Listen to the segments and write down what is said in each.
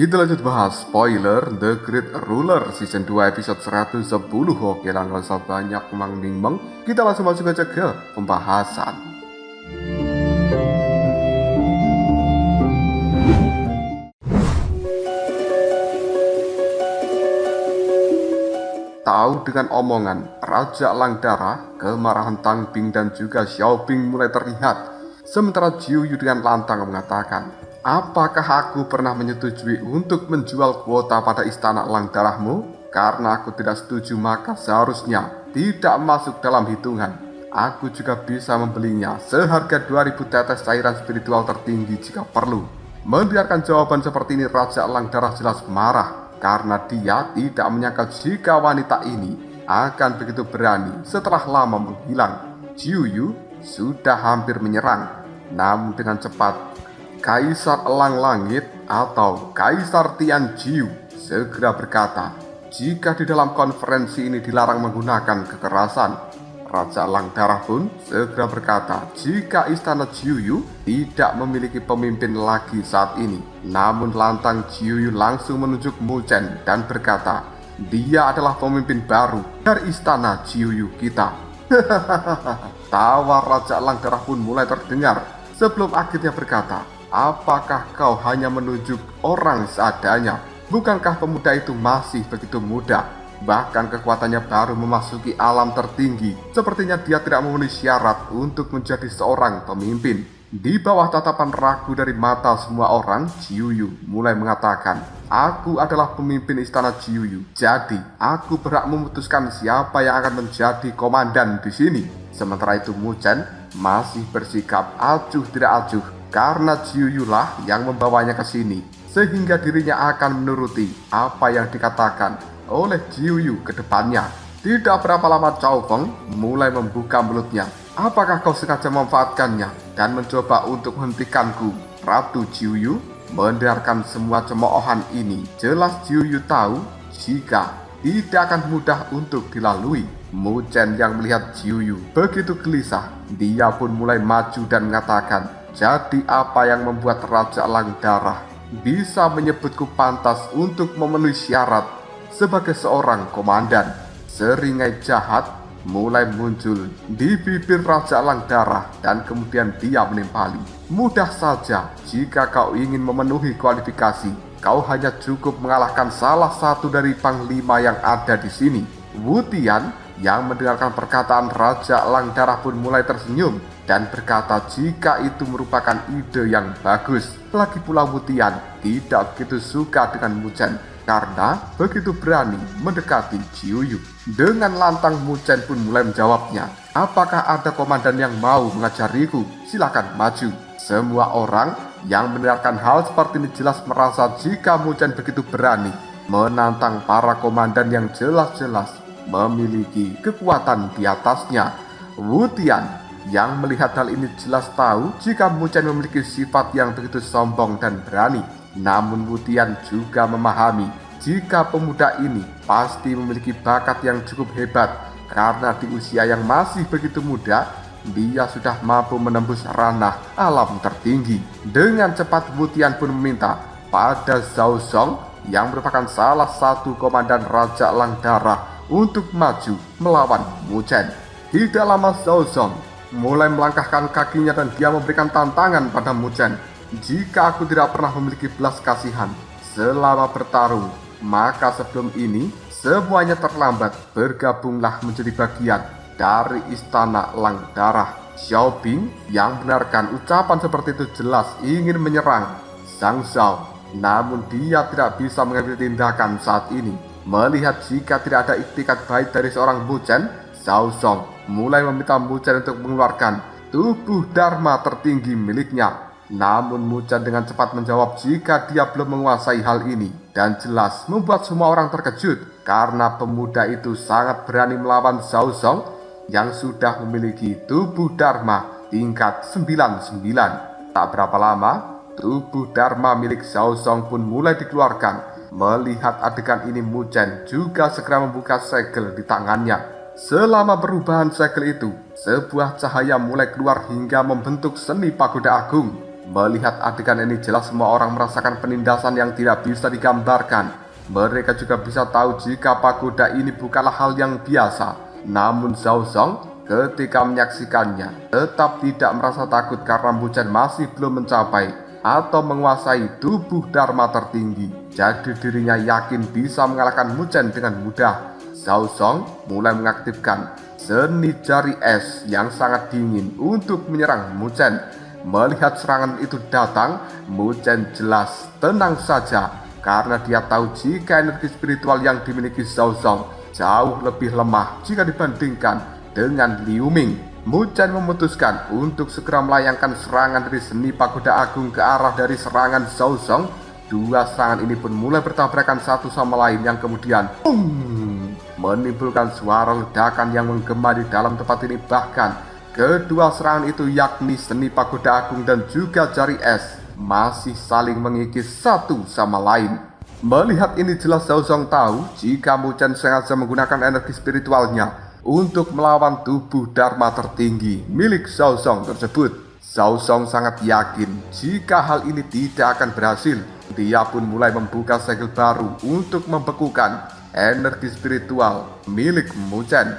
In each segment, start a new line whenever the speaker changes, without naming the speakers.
Kita lanjut bahas spoiler The Great Ruler Season 2 episode 110. Oke lah, gak usah banyak mang-ming-meng, kita langsung masuk aja ke pembahasan. Tahu dengan omongan Raja Langdara, kemarahan Tang Bing dan juga Xiao Bing mulai terlihat. Sementara Jiu Yu dengan lantang mengatakan, apakah aku pernah menyetujui untuk menjual kuota pada istana Langdarahmu? Karena aku tidak setuju maka seharusnya tidak masuk dalam hitungan. Aku juga bisa membelinya seharga 2000 tetes cairan spiritual tertinggi jika perlu. Mendengarkan jawaban seperti ini, Raja Langdarah jelas marah karena dia tidak menyangka jika wanita ini akan begitu berani setelah lama menghilang. Jiu Yu sudah hampir menyerang, namun dengan cepat Kaisar Elang Langit atau Kaisar Tian Jiu segera berkata, jika di dalam konferensi ini dilarang menggunakan kekerasan. Raja Langdarah pun segera berkata, jika istana Jiu Yu tidak memiliki pemimpin lagi saat ini. Namun lantang Jiu Yu langsung menunjuk Mu Chen dan berkata, dia adalah pemimpin baru dari istana Jiu Yu kita. Tawa Raja Langdarah pun mulai terdengar sebelum akhirnya berkata, apakah kau hanya menunjuk orang seadanya? Bukankah pemuda itu masih begitu muda? Bahkan kekuatannya baru memasuki alam tertinggi. Sepertinya dia tidak memenuhi syarat untuk menjadi seorang pemimpin. Di bawah tatapan ragu dari mata semua orang, Jiu Yu mulai mengatakan, aku adalah pemimpin istana Jiu Yu. Jadi, aku berhak memutuskan siapa yang akan menjadi komandan di sini. Sementara itu Mu Chen masih bersikap acuh tidak acuh karena Jiu Yu lah yang membawanya ke sini, sehingga dirinya akan menuruti apa yang dikatakan oleh Jiu Yu ke depannya. Tidak berapa lama Cao Feng mulai membuka mulutnya. Apakah kau sengaja memanfaatkannya dan mencoba untuk menghentikanku? Ratu Jiu Yu mendengarkan semua cemoohan ini. Jelas Jiu Yu tahu jika tidak akan mudah untuk dilalui. Mu Chen yang melihat Jiu Yu begitu gelisah, dia pun mulai maju dan mengatakan, jadi apa yang membuat Raja Langdarah bisa menyebutku pantas untuk memenuhi syarat sebagai seorang komandan? Seringai jahat mulai muncul di bibir Raja Langdarah dan kemudian dia menimpali. Mudah saja, jika kau ingin memenuhi kualifikasi, kau hanya cukup mengalahkan salah satu dari panglima yang ada di sini. Wu Tian yang mendengarkan perkataan Raja Langdarah pun mulai tersenyum dan berkata jika itu merupakan ide yang bagus. Lagi pula Wu Tian tidak begitu suka dengan Mu Chen karena begitu berani mendekati Jiu Yu. Dengan lantang Mu Chen pun mulai menjawabnya, apakah ada komandan yang mau mengajariku? Silakan maju. Semua orang yang mendengarkan hal seperti ini jelas merasa jika Mu Chen begitu berani menantang para komandan yang jelas-jelas memiliki kekuatan di atasnya. Wu Tian yang melihat hal ini jelas tahu jika Mu Chen memiliki sifat yang begitu sombong dan berani. Namun Wu Tian juga memahami jika pemuda ini pasti memiliki bakat yang cukup hebat karena di usia yang masih begitu muda, dia sudah mampu menembus ranah alam tertinggi. Dengan cepat Wu Tian pun meminta pada Zhao Zong yang merupakan salah satu komandan Raja Langdarah untuk maju melawan Mu Chen. Tidak lama Zhao Zong mulai melangkahkan kakinya dan dia memberikan tantangan pada Mu Chen. Jika aku tidak pernah memiliki belas kasihan selama bertarung, maka sebelum ini semuanya terlambat. Bergabunglah menjadi bagian dari istana Langdarah. Xiao Bing yang benarkan ucapan seperti itu jelas ingin menyerang Zhang Zhao, namun dia tidak bisa mengambil tindakan saat ini. Melihat jika tidak ada iktikat baik dari seorang Mu Chen, Zhao Zong mulai meminta Mu Chen untuk mengeluarkan tubuh Dharma tertinggi miliknya. Namun Mu Chen dengan cepat menjawab jika dia belum menguasai hal ini, dan jelas membuat semua orang terkejut karena pemuda itu sangat berani melawan Zhao Zong yang sudah memiliki tubuh Dharma tingkat 99. Tak berapa lama, tubuh Dharma milik Zhao Zong pun mulai dikeluarkan. Melihat adegan ini, Mu Chen juga segera membuka segel di tangannya. Selama perubahan segel itu, sebuah cahaya mulai keluar hingga membentuk seni pagoda agung. Melihat adegan ini jelas semua orang merasakan penindasan yang tidak bisa digambarkan. Mereka juga bisa tahu jika pagoda ini bukanlah hal yang biasa. Namun Zhao Zong ketika menyaksikannya tetap tidak merasa takut karena Mu Chen masih belum mencapai atau menguasai tubuh Dharma tertinggi. Jadi dirinya yakin bisa mengalahkan Mu Chen dengan mudah. Zhao Zong mulai mengaktifkan seni jari es yang sangat dingin untuk menyerang Mu Chen. Melihat serangan itu datang, Mu Chen jelas tenang saja karena dia tahu jika energi spiritual yang dimiliki Zhao Zong jauh lebih lemah jika dibandingkan dengan Liu Ming. Mu Chen memutuskan untuk segera melayangkan serangan dari seni pagoda agung ke arah dari serangan Zhao Zong. Dua serangan ini pun mulai bertabrakan satu sama lain yang kemudian menimbulkan suara ledakan yang menggema di dalam tempat ini. Bahkan kedua serangan itu yakni seni pagoda agung dan juga jari es masih saling mengikis satu sama lain. Melihat ini jelas Zhao Zong tahu jika Mu Chen sengaja menggunakan energi spiritualnya untuk melawan tubuh Dharma tertinggi milik Zhao Zong tersebut. Zhao Zong sangat yakin jika hal ini tidak akan berhasil. Dia pun mulai membuka segel baru untuk membekukan energi spiritual milik Mu Chen.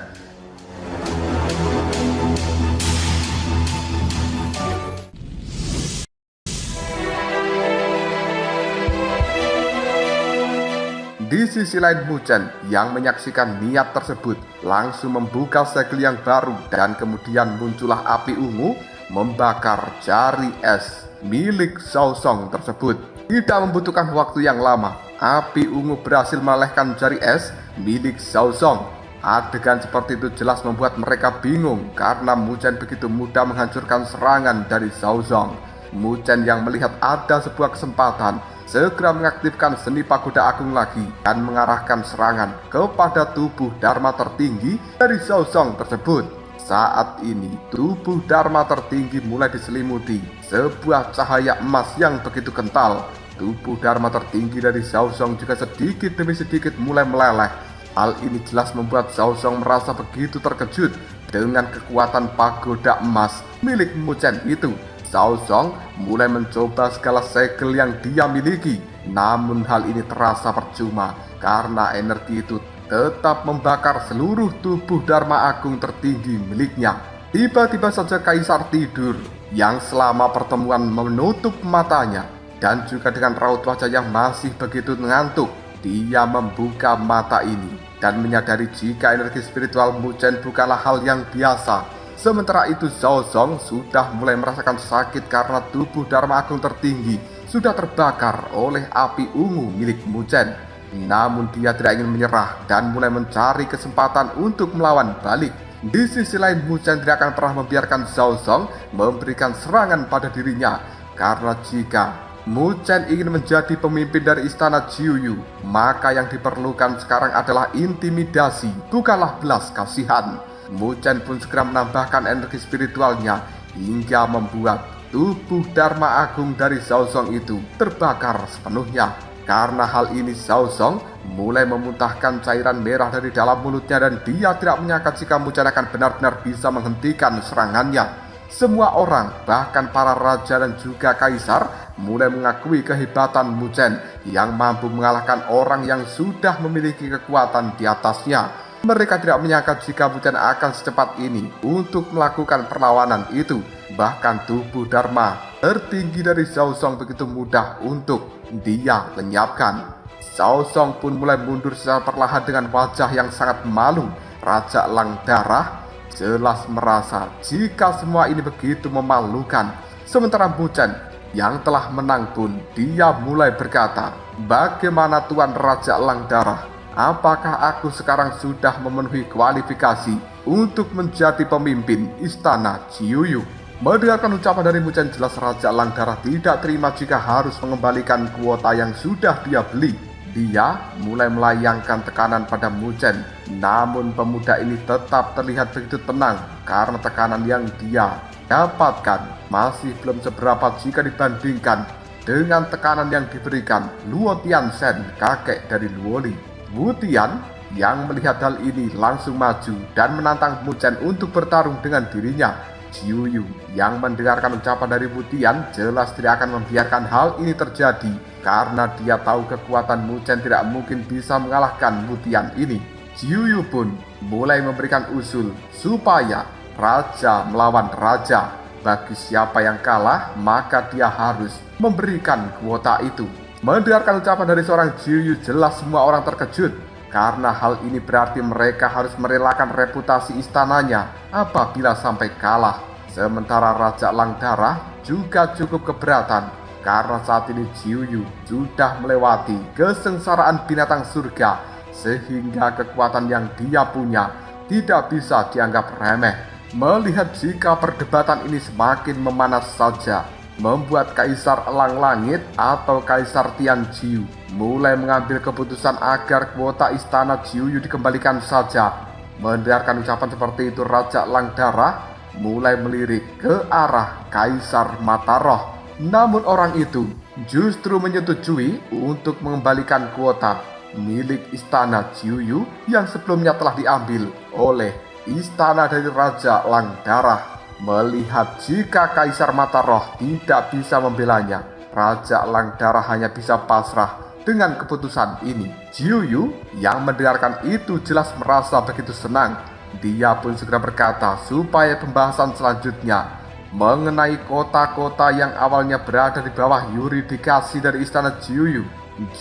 Di sisi lain, Mu Chen yang menyaksikan niat tersebut langsung membuka segel yang baru dan kemudian muncullah api ungu membakar jari es milik Zhao Zong tersebut. Tidak membutuhkan waktu yang lama, api ungu berhasil melelehkan jari es milik Zhao Zong. Adegan seperti itu jelas membuat mereka bingung karena Mu Chen begitu mudah menghancurkan serangan dari Zhao Zong. Mu Chen yang melihat ada sebuah kesempatan segera mengaktifkan seni pagoda agung lagi dan mengarahkan serangan kepada tubuh Dharma tertinggi dari Zhao Zong tersebut. Saat ini tubuh Dharma tertinggi mulai diselimuti sebuah cahaya emas yang begitu kental. Tubuh Dharma tertinggi dari Zhao Zong juga sedikit demi sedikit mulai meleleh. Hal ini jelas membuat Zhao Zong merasa begitu terkejut dengan kekuatan pagoda emas milik Mu Chen itu. Zhao Zong mulai mencoba segala segel yang dia miliki, namun hal ini terasa percuma karena energi itu tetap membakar seluruh tubuh Dharma Agung tertinggi miliknya. Tiba-tiba saja Kaisar tidur yang selama pertemuan menutup matanya dan juga dengan raut wajah yang masih begitu ngantuk. Dia membuka mata ini dan menyadari jika energi spiritual Mu Chen bukanlah hal yang biasa. Sementara itu Zhao Zong sudah mulai merasakan sakit karena tubuh Dharma Agung tertinggi sudah terbakar oleh api ungu milik Mu Chen. Namun dia tidak ingin menyerah dan mulai mencari kesempatan untuk melawan balik. Di sisi lain, Mu Chen tidak akan pernah membiarkan Zhao Zong memberikan serangan pada dirinya. Karena jika Mu Chen ingin menjadi pemimpin dari istana Jiuyu, maka yang diperlukan sekarang adalah intimidasi, bukanlah belas kasihan. Mu Chen pun segera menambahkan energi spiritualnya hingga membuat tubuh Dharma Agung dari Zhao Zong itu terbakar sepenuhnya. Karena hal ini Zhao Zong mulai memuntahkan cairan merah dari dalam mulutnya dan dia tidak menyangka jika Mu Chen akan benar-benar bisa menghentikan serangannya. Semua orang, bahkan para raja dan juga kaisar, mulai mengakui kehebatan Mu Chen yang mampu mengalahkan orang yang sudah memiliki kekuatan di atasnya. Mereka tidak menyangka jika Mu Chen akan secepat ini untuk melakukan perlawanan itu. Bahkan tubuh Dharma tertinggi dari Zhao Zong begitu mudah untuk dia lenyapkan. Zhao Zong pun mulai mundur secara perlahan dengan wajah yang sangat malu. Raja Lang Darah jelas merasa jika semua ini begitu memalukan. Sementara Mu Chen yang telah menang pun dia mulai berkata, "Bagaimana Tuan Raja Lang Darah? Apakah aku sekarang sudah memenuhi kualifikasi untuk menjadi pemimpin istana Jiuyu?" Mendengarkan ucapan dari Mu Chen, jelas Raja Lang Darah tidak terima jika harus mengembalikan kuota yang sudah dia beli. Dia mulai melayangkan tekanan pada Mu Chen. Namun pemuda ini tetap terlihat begitu tenang karena tekanan yang dia dapatkan masih belum seberapa jika dibandingkan dengan tekanan yang diberikan Luo Tianzhen, kakek dari Luo Li. Wu Tian yang melihat hal ini langsung maju dan menantang Mu Chen untuk bertarung dengan dirinya. Jiuyu yang mendengarkan ucapan dari Wutian jelas tidak akan membiarkan hal ini terjadi karena dia tahu kekuatan Muchen tidak mungkin bisa mengalahkan Wutian ini. Jiuyu pun mulai memberikan usul supaya raja melawan raja. Bagi siapa yang kalah, maka dia harus memberikan kuota itu. Mendengarkan ucapan dari seorang Jiuyu, jelas semua orang terkejut. Karena hal ini berarti mereka harus merelakan reputasi istananya apabila sampai kalah. Sementara Raja Langdarah juga cukup keberatan. Karena saat ini Jiuyu sudah melewati kesengsaraan binatang surga. Sehingga kekuatan yang dia punya tidak bisa dianggap remeh. Melihat jika perdebatan ini semakin memanas saja, membuat Kaisar Elang Langit atau Kaisar Tianqiu mulai mengambil keputusan agar kuota istana Jiuyu dikembalikan saja. Mendengarkan ucapan seperti itu, Raja Langdarah mulai melirik ke arah Kaisar Mataroh. Namun orang itu justru menyetujui untuk mengembalikan kuota milik istana Jiuyu yang sebelumnya telah diambil oleh istana dari Raja Langdarah. Melihat jika Kaisar Mataroh tidak bisa membelanya, Raja Langdarah hanya bisa pasrah dengan keputusan ini. Jiuyu yang mendengarkan itu jelas merasa begitu senang. Dia pun segera berkata supaya pembahasan selanjutnya mengenai kota-kota yang awalnya berada di bawah yurisdiksi dari istana Jiuyu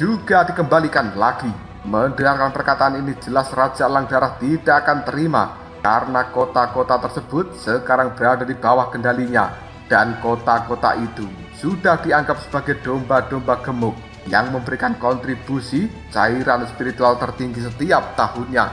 juga dikembalikan lagi. Mendengarkan perkataan ini jelas Raja Langdarah tidak akan terima karena kota-kota tersebut sekarang berada di bawah kendalinya dan kota-kota itu sudah dianggap sebagai domba-domba gemuk yang memberikan kontribusi cairan spiritual tertinggi setiap tahunnya.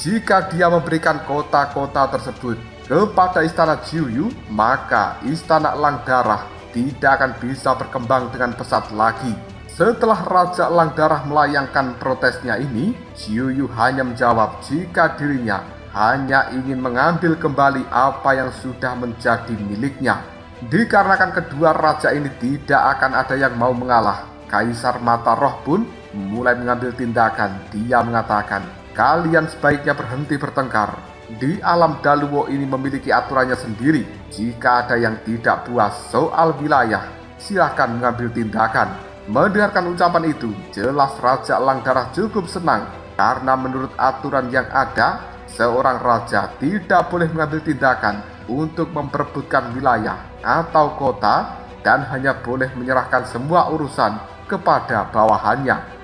Jika dia memberikan kota-kota tersebut kepada istana Jiuyu, maka istana Langdarah tidak akan bisa berkembang dengan pesat lagi. Setelah Raja Langdarah melayangkan protesnya ini, Jiuyu hanya menjawab jika dirinya hanya ingin mengambil kembali apa yang sudah menjadi miliknya. Dikarenakan kedua raja ini tidak akan ada yang mau mengalah, Kaisar Mataroh pun mulai mengambil tindakan. Dia mengatakan, kalian sebaiknya berhenti bertengkar. Di alam Daluo ini memiliki aturannya sendiri. Jika ada yang tidak puas soal wilayah, silakan mengambil tindakan. Mendengarkan ucapan itu, jelas Raja Langdarah cukup senang karena menurut aturan yang ada, seorang raja tidak boleh mengambil tindakan untuk memperebutkan wilayah atau kota dan hanya boleh menyerahkan semua urusan kepada bawahannya.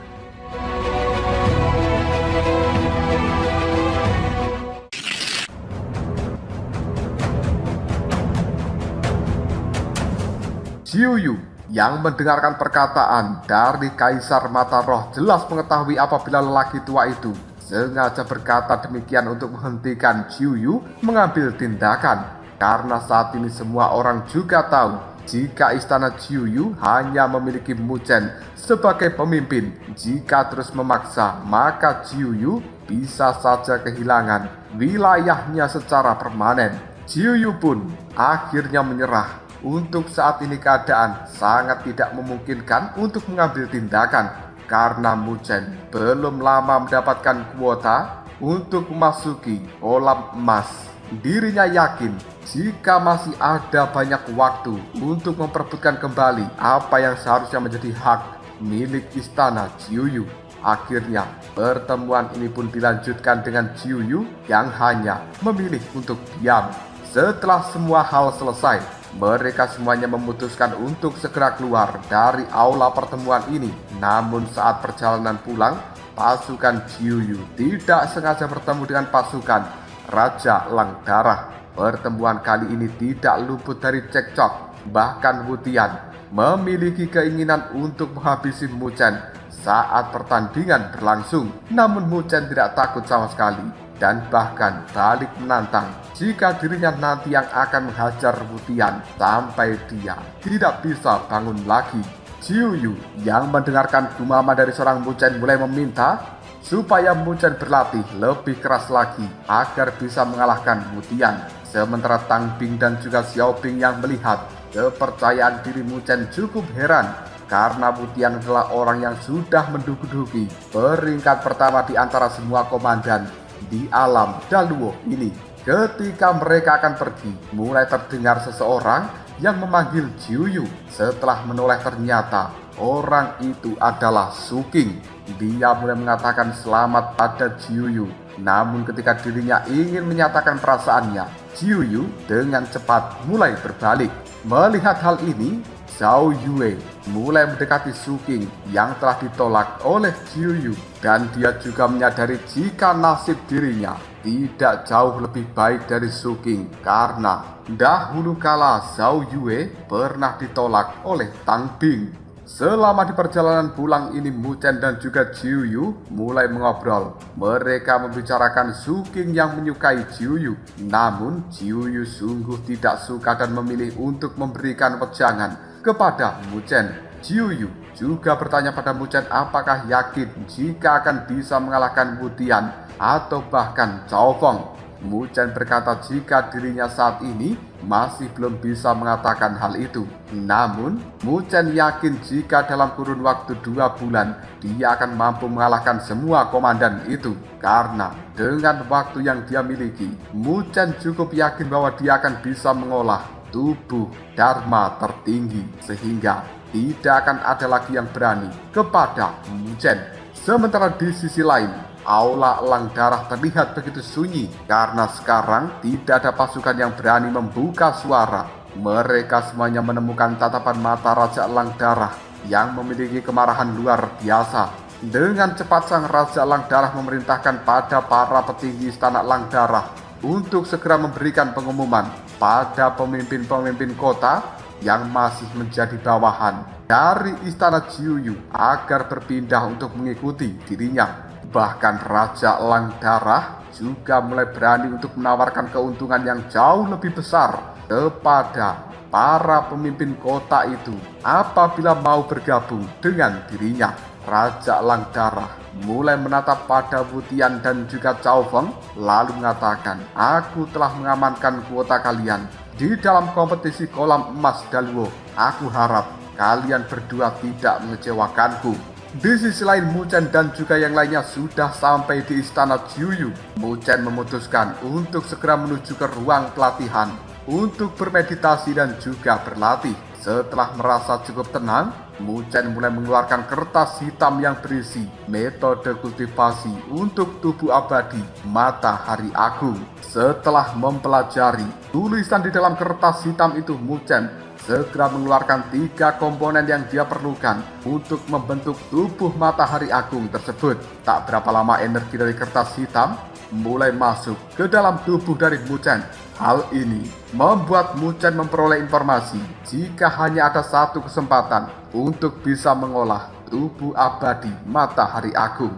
Jiuyu yang mendengarkan perkataan dari Kaisar Mataroh jelas mengetahui apabila lelaki tua itu sengaja berkata demikian untuk menghentikan Jiuyu mengambil tindakan. Karena saat ini semua orang juga tahu jika istana Jiuyu hanya memiliki Muchen sebagai pemimpin. Jika terus memaksa, maka Jiuyu bisa saja kehilangan wilayahnya secara permanen. Jiuyu pun akhirnya menyerah. Untuk saat ini keadaan sangat tidak memungkinkan untuk mengambil tindakan karena Muchen belum lama mendapatkan kuota untuk memasuki kolam emas. Dirinya yakin jika masih ada banyak waktu untuk memperebutkan kembali apa yang seharusnya menjadi hak milik istana Jiuyu. Akhirnya pertemuan ini pun dilanjutkan dengan Jiuyu yang hanya memilih untuk diam. Setelah semua hal selesai, mereka semuanya memutuskan untuk segera keluar dari aula pertemuan ini. Namun saat perjalanan pulang, pasukan Jiuyu tidak sengaja bertemu dengan pasukan Raja Langdarah. Pertemuan kali ini tidak luput dari cekcok. Bahkan Wutian memiliki keinginan untuk menghabisi Muchen saat pertandingan berlangsung. Namun Muchen tidak takut sama sekali dan bahkan balik menantang jika dirinya nanti yang akan menghajar Wutian sampai dia tidak bisa bangun lagi. Jiuyu yang mendengarkan gumama dari seorang Muchen mulai meminta supaya Muchen berlatih lebih keras lagi agar bisa mengalahkan Wutian. Sementara Tang Bing dan juga Xiao Bing yang melihat kepercayaan diri Muchen cukup heran karena Wutian adalah orang yang sudah menduduki peringkat pertama di antara semua komandan di alam Daluo ini. Ketika mereka akan pergi, mulai terdengar seseorang yang memanggil Jiuyu. Setelah menoleh ternyata orang itu adalah Suking. Dia mulai mengatakan selamat pada Jiuyu. Namun ketika dirinya ingin menyatakan perasaannya, Jiuyu dengan cepat mulai berbalik. Melihat hal ini, Zhao Yue mulai mendekati Suking yang telah ditolak oleh Jiuyu. Dan dia juga menyadari jika nasib dirinya tidak jauh lebih baik dari Suking, karena dahulu kala Zhao Yue pernah ditolak oleh Tang Bing. Selama di perjalanan pulang ini, Mu Chen dan juga Jiuyu mulai mengobrol. Mereka membicarakan Suking yang menyukai Jiuyu. Namun Jiuyu sungguh tidak suka dan memilih untuk memberikan wejangan kepada Mu Chen. Jiuyu juga bertanya pada Mu Chen apakah yakin jika akan bisa mengalahkan Wu Tian atau bahkan Cao Feng. Mu Chen berkata jika dirinya saat ini masih belum bisa mengatakan hal itu. Namun, Mu Chen yakin jika dalam kurun waktu 2 bulan, dia akan mampu mengalahkan semua komandan itu. Karena dengan waktu yang dia miliki, Mu Chen cukup yakin bahwa dia akan bisa mengolah tubuh Dharma tertinggi. Sehingga tidak akan ada lagi yang berani kepada Mu Chen. Sementara di sisi lain, Aula Elang Darah terlihat begitu sunyi karena sekarang tidak ada pasukan yang berani membuka suara. Mereka semuanya menemukan tatapan mata Raja Elang Darah yang memiliki kemarahan luar biasa. Dengan cepat sang Raja Elang Darah memerintahkan pada para petinggi Istana Elang Darah untuk segera memberikan pengumuman pada pemimpin-pemimpin kota yang masih menjadi bawahan dari Istana Jiuyu agar berpindah untuk mengikuti dirinya. Bahkan Raja Elang Darah juga mulai berani untuk menawarkan keuntungan yang jauh lebih besar kepada para pemimpin kota itu apabila mau bergabung dengan dirinya. Raja Elang Darah mulai menatap pada Wu Tian dan juga Cao Feng lalu mengatakan, aku telah mengamankan kuota kalian di dalam kompetisi kolam emas Daluo. Aku harap kalian berdua tidak mengecewakanku. Di sisi lain, Mu Chen dan juga yang lainnya sudah sampai di istana Jiuyu. Mu Chen memutuskan untuk segera menuju ke ruang pelatihan untuk bermeditasi dan juga berlatih. Setelah merasa cukup tenang, Mu Chen mulai mengeluarkan kertas hitam yang berisi metode kultivasi untuk tubuh abadi Matahari Agung. Setelah mempelajari tulisan di dalam kertas hitam itu, Mu Chen segera mengeluarkan 3 komponen yang dia perlukan untuk membentuk tubuh Matahari Agung tersebut. Tak berapa lama energi dari kertas hitam mulai masuk ke dalam tubuh dari Mu Chen. Hal ini membuat Mu Chen memperoleh informasi jika hanya ada satu kesempatan untuk bisa mengolah tubuh abadi Matahari Agung.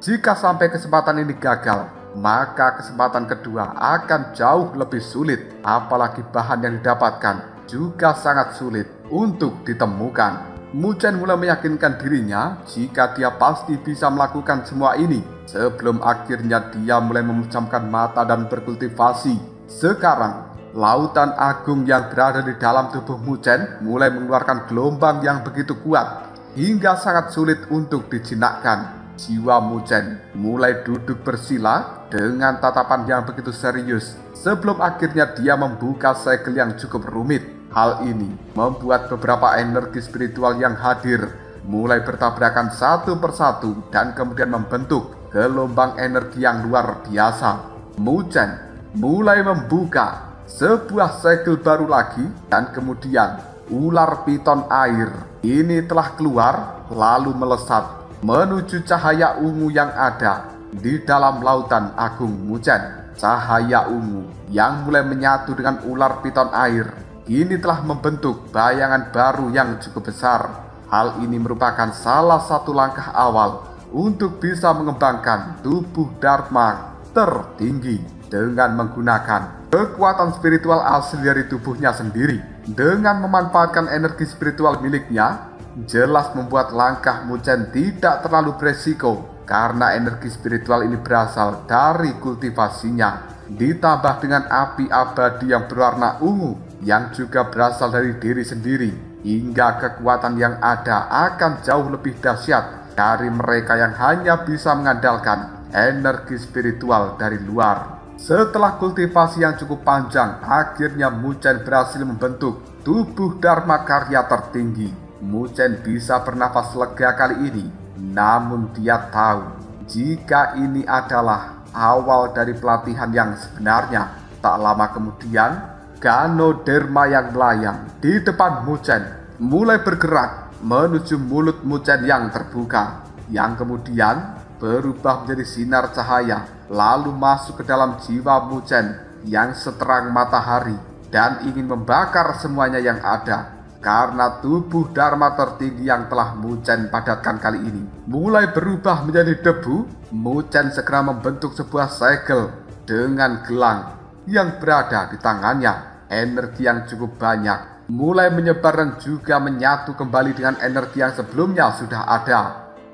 Jika sampai kesempatan ini gagal, maka kesempatan kedua akan jauh lebih sulit. Apalagi bahan yang didapatkan juga sangat sulit untuk ditemukan. Mu Chen mulai meyakinkan dirinya jika dia pasti bisa melakukan semua ini. Sebelum akhirnya dia mulai memejamkan mata dan berkultivasi. Sekarang, lautan agung yang berada di dalam tubuh Mu Chen mulai mengeluarkan gelombang yang begitu kuat hingga sangat sulit untuk dijinakkan. Jiwa Mu Chen mulai duduk bersila dengan tatapan yang begitu serius sebelum akhirnya dia membuka segel yang cukup rumit. Hal ini membuat beberapa energi spiritual yang hadir mulai bertabrakan satu persatu dan kemudian membentuk gelombang energi yang luar biasa. Mu Chen mulai membuka sebuah segel baru lagi dan kemudian ular piton air ini telah keluar lalu melesat menuju cahaya ungu yang ada di dalam lautan agung Mu Chen. Cahaya ungu yang mulai menyatu dengan ular piton air ini telah membentuk bayangan baru yang cukup besar. Hal ini merupakan salah satu langkah awal untuk bisa mengembangkan tubuh Dharma tertinggi dengan menggunakan kekuatan spiritual asli dari tubuhnya sendiri. Dengan memanfaatkan energi spiritual miliknya, jelas membuat langkah Mu Chen tidak terlalu beresiko karena energi spiritual ini berasal dari kultivasinya. Ditambah dengan api abadi yang berwarna ungu yang juga berasal dari diri sendiri, hingga kekuatan yang ada akan jauh lebih dahsyat dari mereka yang hanya bisa mengandalkan energi spiritual dari luar. Setelah kultivasi yang cukup panjang, akhirnya Muchen berhasil membentuk tubuh Dharma Karya tertinggi. Muchen bisa bernafas lega kali ini, namun dia tahu jika ini adalah awal dari pelatihan yang sebenarnya. Tak lama kemudian, Ganoderma yang melayang di depan Muchen mulai bergerak menuju mulut Muchen yang terbuka, yang kemudian berubah menjadi sinar cahaya, lalu masuk ke dalam jiwa Muchen yang seterang matahari dan ingin membakar semuanya yang ada. Karena tubuh Dharma tertinggi yang telah Muchen padatkan kali ini mulai berubah menjadi debu, Muchen segera membentuk sebuah segel dengan gelang yang berada di tangannya. Energi yang cukup banyak mulai menyebar dan juga menyatu kembali dengan energi yang sebelumnya sudah ada.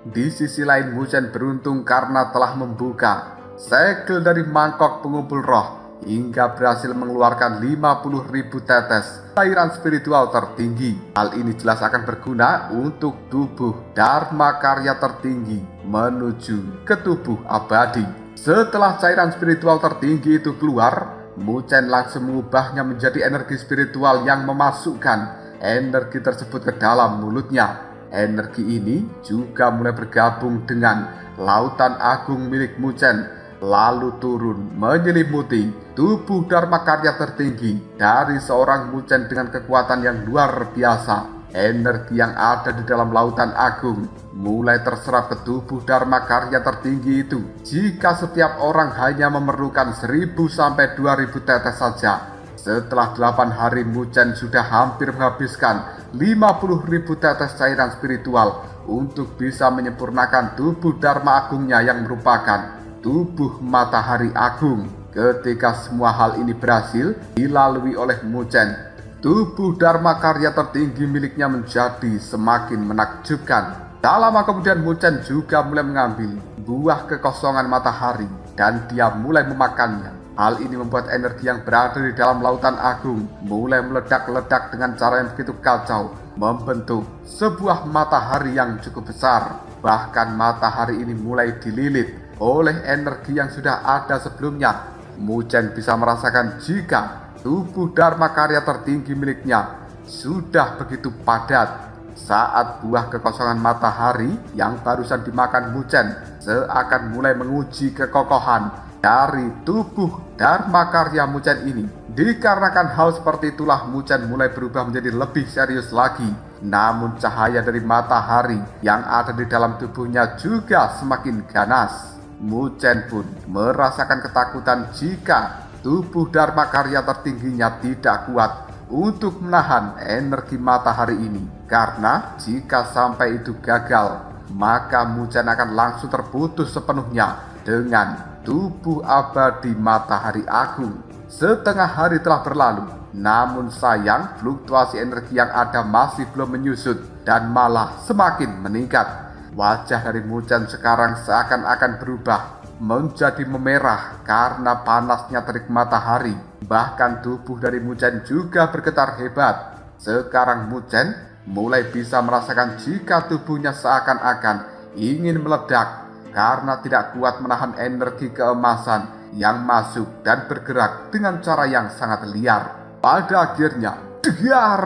Di sisi lain, Muchen beruntung karena telah membuka segel dari mangkok pengumpul roh hingga berhasil mengeluarkan 50.000 tetes cairan spiritual tertinggi. Hal ini jelas akan berguna untuk tubuh Dharma Karya tertinggi menuju ke tubuh abadi. Setelah cairan spiritual tertinggi itu keluar, Muchen langsung mengubahnya menjadi energi spiritual yang memasukkan energi tersebut ke dalam mulutnya. Energi ini juga mulai bergabung dengan lautan agung milik Muchen, lalu turun menyelimuti tubuh Dharma Karya tertinggi dari seorang Muchen dengan kekuatan yang luar biasa. Energi yang ada di dalam lautan agung mulai terserap ke tubuh Dharma Karya tertinggi itu. Jika setiap orang hanya memerlukan 1.000 sampai 2.000 tetes saja, setelah 8 hari Muchen sudah hampir menghabiskan 50.000 tetes cairan spiritual untuk bisa menyempurnakan tubuh Dharma Agungnya yang merupakan tubuh Matahari Agung. Ketika semua hal ini berhasil dilalui oleh Muchen, tubuh Dharma Karya tertinggi miliknya menjadi semakin menakjubkan. Tak lama kemudian Muchen juga mulai mengambil buah kekosongan matahari dan dia mulai memakannya. Hal ini membuat energi yang berada di dalam lautan agung mulai meledak-ledak dengan cara yang begitu kacau, membentuk sebuah matahari yang cukup besar. Bahkan matahari ini mulai dililit oleh energi yang sudah ada sebelumnya. Muchen bisa merasakan jika tubuh Dharma Karya tertinggi miliknya sudah begitu padat. Saat buah kekosongan matahari yang barusan dimakan Muchen seakan mulai menguji kekokohan dari tubuh Dharma Karya Muchen ini. Dikarenakan hal seperti itulah Muchen mulai berubah menjadi lebih serius lagi. Namun cahaya dari matahari yang ada di dalam tubuhnya juga semakin ganas. Muchen pun merasakan ketakutan jika tubuh Dharma Karya tertingginya tidak kuat untuk menahan energi matahari ini. Karena jika sampai itu gagal, maka Muchen akan langsung terputus sepenuhnya dengan tubuh abadi Matahari Agung. Setengah hari telah berlalu, namun sayang fluktuasi energi yang ada masih belum menyusut dan malah semakin meningkat. Wajah dari Muchen sekarang seakan-akan berubah menjadi memerah karena panasnya terik matahari. Bahkan tubuh dari Muchen juga bergetar hebat. Sekarang Muchen mulai bisa merasakan jika tubuhnya seakan-akan ingin meledak karena tidak kuat menahan energi keemasan yang masuk dan bergerak dengan cara yang sangat liar. Pada akhirnya, dar,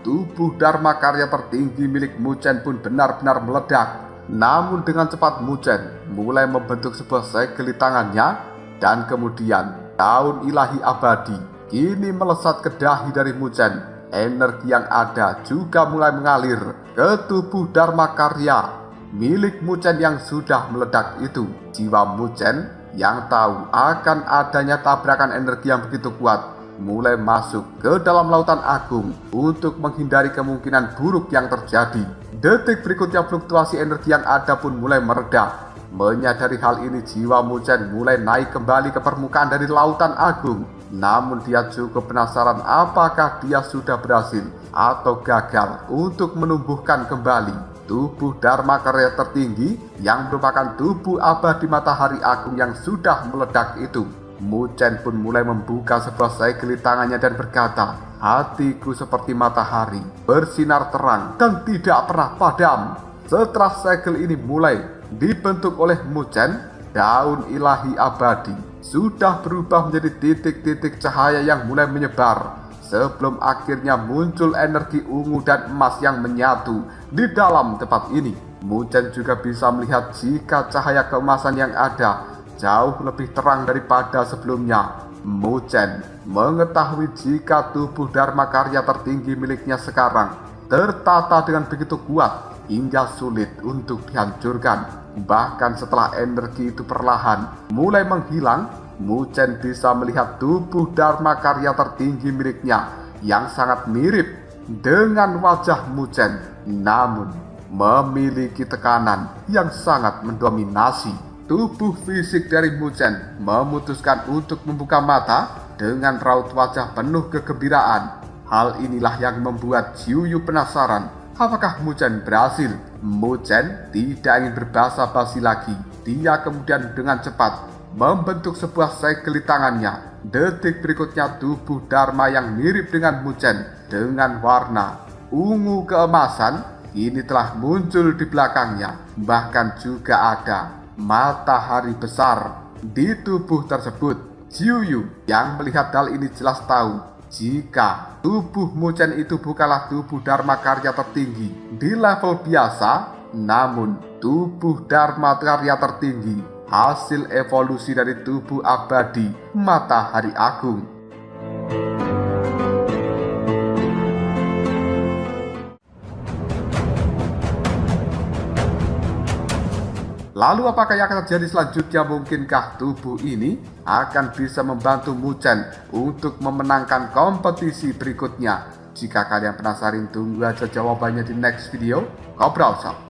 tubuh Dharma Karya tertinggi milik Muchen pun benar-benar meledak. Namun dengan cepat Muchen mulai membentuk sebuah segel di tangannya dan kemudian daun ilahi abadi kini melesat ke dahi dari Muchen. Energi yang ada juga mulai mengalir ke tubuh Dharma Karya milik Muchen yang sudah meledak itu. Jiwa Muchen yang tahu akan adanya tabrakan energi yang begitu kuat mulai masuk ke dalam lautan agung untuk menghindari kemungkinan buruk yang terjadi. Detik berikutnya fluktuasi energi yang ada pun mulai mereda. Menyadari hal ini, jiwa Muchen mulai naik kembali ke permukaan dari lautan agung. Namun dia cukup penasaran apakah dia sudah berhasil atau gagal untuk menumbuhkan kembali tubuh Dharma Karya tertinggi yang merupakan tubuh abadi Matahari Agung yang sudah meledak itu. Mu Chen pun mulai membuka sebuah segel di tangannya dan berkata, "Hatiku seperti matahari, bersinar terang dan tidak pernah padam." Setelah segel ini mulai dibentuk oleh Mu Chen, daun ilahi abadi sudah berubah menjadi titik-titik cahaya yang mulai menyebar, sebelum akhirnya muncul energi ungu dan emas yang menyatu di dalam tempat ini. Mu Chen juga bisa melihat jika cahaya keemasan yang ada jauh lebih terang daripada sebelumnya. Mu Chen mengetahui jika tubuh Dharma Karya tertinggi miliknya sekarang tertata dengan begitu kuat hingga sulit untuk dihancurkan. Bahkan setelah energi itu perlahan mulai menghilang, Mu Chen bisa melihat tubuh Dharma Karya tertinggi miliknya yang sangat mirip dengan wajah Mu Chen, namun memiliki tekanan yang sangat mendominasi. Tubuh fisik dari Mu Chen memutuskan untuk membuka mata dengan raut wajah penuh kegembiraan. Hal inilah yang membuat Jiu Yu penasaran, apakah Mu Chen berhasil? Mu Chen tidak ingin berbasa-basi lagi. Dia kemudian dengan cepat membentuk sebuah segel di tangannya. Detik berikutnya tubuh Dharma yang mirip dengan Mu Chen dengan warna ungu keemasan ini telah muncul di belakangnya. Bahkan juga ada matahari besar di tubuh tersebut. Jiu Yu yang melihat hal ini jelas tahu jika tubuh Mu Chen itu bukanlah tubuh Dharma Karya tertinggi di level biasa, namun tubuh Dharma Karya tertinggi hasil evolusi dari tubuh abadi Matahari Agung. Lalu apakah yang akan terjadi selanjutnya? Mungkinkah tubuh ini akan bisa membantu Mu Chen untuk memenangkan kompetisi berikutnya? Jika kalian penasaran, tunggu aja jawabannya di next video. Ngobrol Shop.